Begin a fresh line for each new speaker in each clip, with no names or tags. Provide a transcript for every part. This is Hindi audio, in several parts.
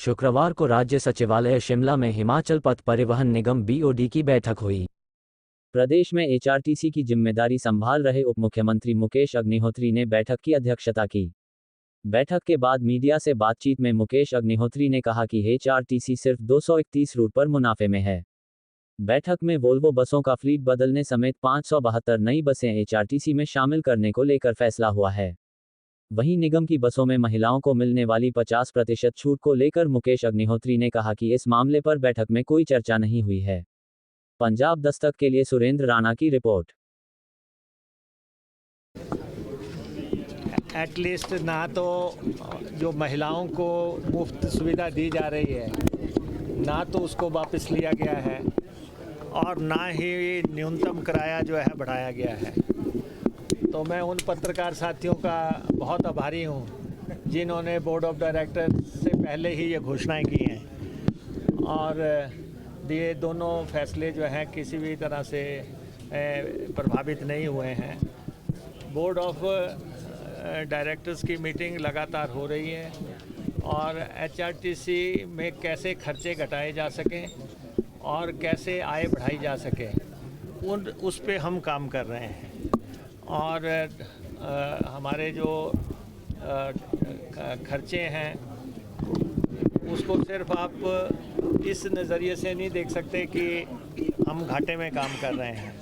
शुक्रवार को राज्य सचिवालय शिमला में हिमाचल पथ परिवहन निगम BOD की बैठक हुई। प्रदेश में HRTC की जिम्मेदारी संभाल रहे उप मुख्यमंत्री मुकेश अग्निहोत्री ने बैठक की अध्यक्षता की। बैठक के बाद मीडिया से बातचीत में मुकेश अग्निहोत्री ने कहा कि HRTC सिर्फ 231 रूट पर मुनाफे में है। बैठक में वोल्वो बसों का फ्लीट बदलने समेत 572 नई बसें HRTC में शामिल करने को लेकर फैसला हुआ है। वहीं निगम की बसों में महिलाओं को मिलने वाली 50% छूट को लेकर मुकेश अग्निहोत्री ने कहा कि इस मामले पर बैठक में कोई चर्चा नहीं हुई है। पंजाब दस्तक के लिए सुरेंद्र राणा की रिपोर्ट।
एटलीस्ट ना तो जो महिलाओं को मुफ्त सुविधा दी जा रही है ना तो उसको वापस लिया गया है और ना ही न्यूनतम किराया जो है बढ़ाया गया है। तो मैं उन पत्रकार साथियों का बहुत आभारी हूँ जिन्होंने बोर्ड ऑफ डायरेक्टर से पहले ही ये घोषणाएं की हैं और ये दोनों फैसले जो हैं किसी भी तरह से प्रभावित नहीं हुए हैं। बोर्ड ऑफ डायरेक्टर्स की मीटिंग लगातार हो रही है और HRTC में कैसे खर्चे घटाए जा सकें और कैसे आय बढ़ाई जा सके उस पे हम काम कर रहे हैं। और हमारे जो खर्चे हैं उसको सिर्फ आप इस नज़रिए से नहीं देख सकते कि हम घाटे में काम कर रहे हैं।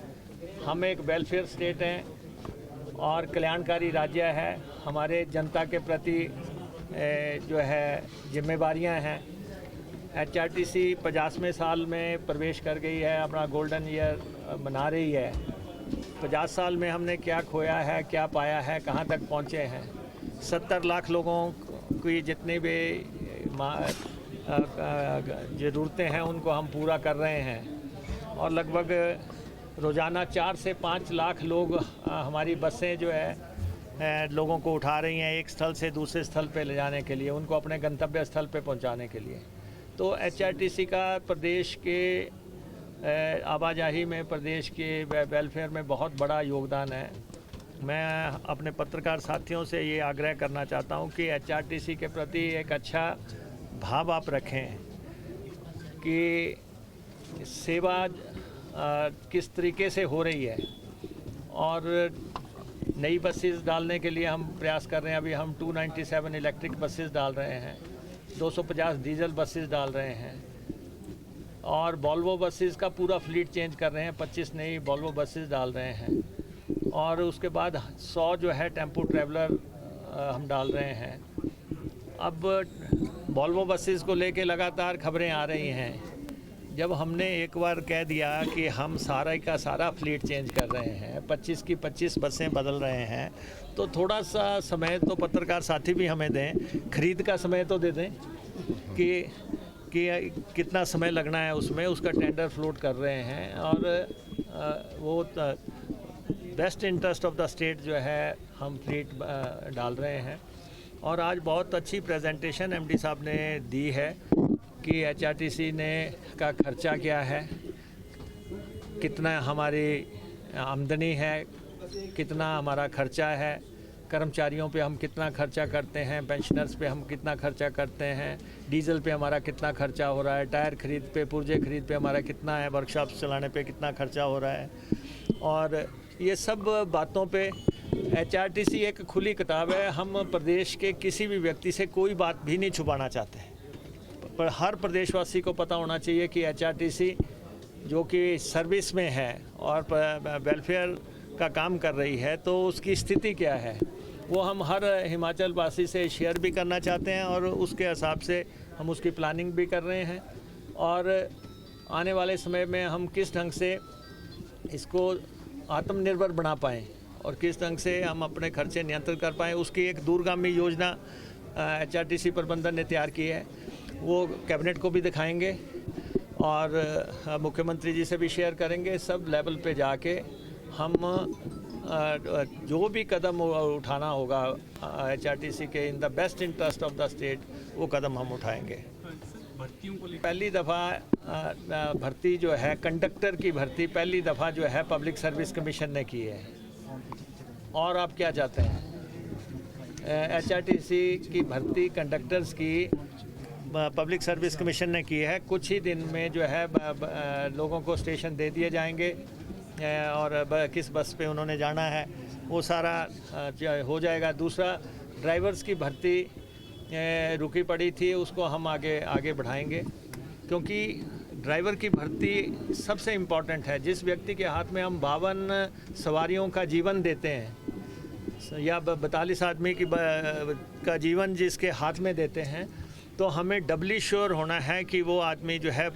हम एक वेलफेयर स्टेट हैं और कल्याणकारी राज्य है। हमारे जनता के प्रति जो है जिम्मेवारियां हैं। HRTC 50वें साल में प्रवेश कर गई है, अपना गोल्डन ईयर मना रही है। 50 साल में हमने क्या खोया है, क्या पाया है, कहाँ तक पहुँचे हैं। 70 लाख लोगों की जितनी भी ज़रूरतें हैं उनको हम पूरा कर रहे हैं और लगभग रोज़ाना 4 से 5 लाख लोग हमारी बसें जो है लोगों को उठा रही हैं एक स्थल से दूसरे स्थल पे ले जाने के लिए, उनको अपने गंतव्य स्थल पे पहुंचाने के लिए। तो HRTC का प्रदेश के आवाजाही में, प्रदेश के वेलफेयर में बहुत बड़ा योगदान है। मैं अपने पत्रकार साथियों से ये आग्रह करना चाहता हूँ कि HRTC के प्रति एक अच्छा भाव आप रखें कि सेवा किस तरीके से हो रही है। और नई बसेस डालने के लिए हम प्रयास कर रहे हैं। अभी हम 297 इलेक्ट्रिक बसेस डाल रहे हैं, 250 डीजल बसेस डाल रहे हैं और वॉल्वो बसेस का पूरा फ्लीट चेंज कर रहे हैं। 25 नई वॉल्वो बसेस डाल रहे हैं और उसके बाद 100 जो है टेम्पो ट्रैवलर हम डाल रहे हैं। अब वॉल्वो बसेस को लेके लगातार खबरें आ रही हैं। जब हमने एक बार कह दिया कि हम सारा का सारा फ्लीट चेंज कर रहे हैं, 25 की 25 बसें बदल रहे हैं, तो थोड़ा सा समय तो पत्रकार साथी भी हमें दें, खरीद का समय तो दे दें कि कितना समय लगना है उसमें। उसका टेंडर फ्लोट कर रहे हैं और वो best interest of the state जो है हम फ्लीट डाल रहे हैं। और आज बहुत अच्छी प्रेजेंटेशन MD साहब ने दी है कि HRTC ने का खर्चा क्या है, कितना हमारी आमदनी है, कितना हमारा खर्चा है, कर्मचारियों पे हम कितना खर्चा करते हैं, पेंशनर्स पे हम कितना खर्चा करते हैं, डीजल पे हमारा कितना खर्चा हो रहा है, टायर खरीद पे, पुर्जे खरीद पे हमारा कितना है, वर्कशॉप चलाने पे कितना खर्चा हो रहा है। और ये सब बातों पे HRTC एक खुली किताब है। हम प्रदेश के किसी भी व्यक्ति से कोई बात भी नहीं छुपाना चाहते, पर हर प्रदेशवासी को पता होना चाहिए कि HRTC जो कि सर्विस में है और वेलफेयर का काम कर रही है तो उसकी स्थिति क्या है, वो हम हर हिमाचल वासी से शेयर भी करना चाहते हैं और उसके हिसाब से हम उसकी प्लानिंग भी कर रहे हैं। और आने वाले समय में हम किस ढंग से इसको आत्मनिर्भर बना पाएँ और किस ढंग से हम अपने खर्चे नियंत्रित कर पाएँ, उसकी एक दूरगामी योजना HRTC प्रबंधन ने तैयार की है। वो कैबिनेट को भी दिखाएंगे और मुख्यमंत्री जी से भी शेयर करेंगे। सब लेवल पे जाके हम जो भी कदम उठाना होगा HRTC के in the best interest of the state, वो कदम हम उठाएंगे। पहली दफ़ा भर्ती जो है कंडक्टर की भर्ती पहली दफ़ा जो है पब्लिक सर्विस कमीशन ने की है। और आप क्या चाहते हैं? HRTC की भर्ती कंडक्टर्स की पब्लिक सर्विस कमीशन ने की है। कुछ ही दिन में जो है लोगों को स्टेशन दे दिए जाएंगे और किस बस पे उन्होंने जाना है वो सारा हो जाएगा। दूसरा, ड्राइवर्स की भर्ती रुकी पड़ी थी, उसको हम आगे बढ़ाएंगे, क्योंकि ड्राइवर की भर्ती सबसे इम्पॉर्टेंट है। जिस व्यक्ति के हाथ में हम 52 सवारियों का जीवन देते हैं या 42 आदमी का जीवन जिसके हाथ में देते हैं, तो हमें डबली श्योर होना है कि वो आदमी जो है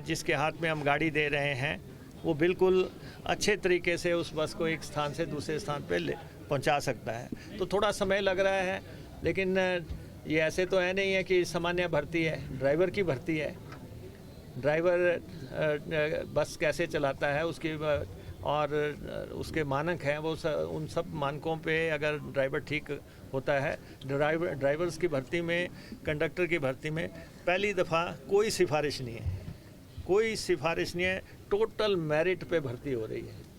जिसके हाथ में हम गाड़ी दे रहे हैं वो बिल्कुल अच्छे तरीके से उस बस को एक स्थान से दूसरे स्थान पे पहुंचा सकता है। तो थोड़ा समय लग रहा है, लेकिन ये ऐसे तो है नहीं है कि सामान्य भर्ती है, ड्राइवर की भर्ती है। ड्राइवर बस कैसे चलाता है उसकी और उसके मानक हैं, वो उन सब मानकों पे अगर ड्राइवर ठीक होता है। ड्राइवर्स की भर्ती में, कंडक्टर की भर्ती में पहली दफ़ा कोई सिफारिश नहीं है, टोटल मेरिट पे भर्ती हो रही है।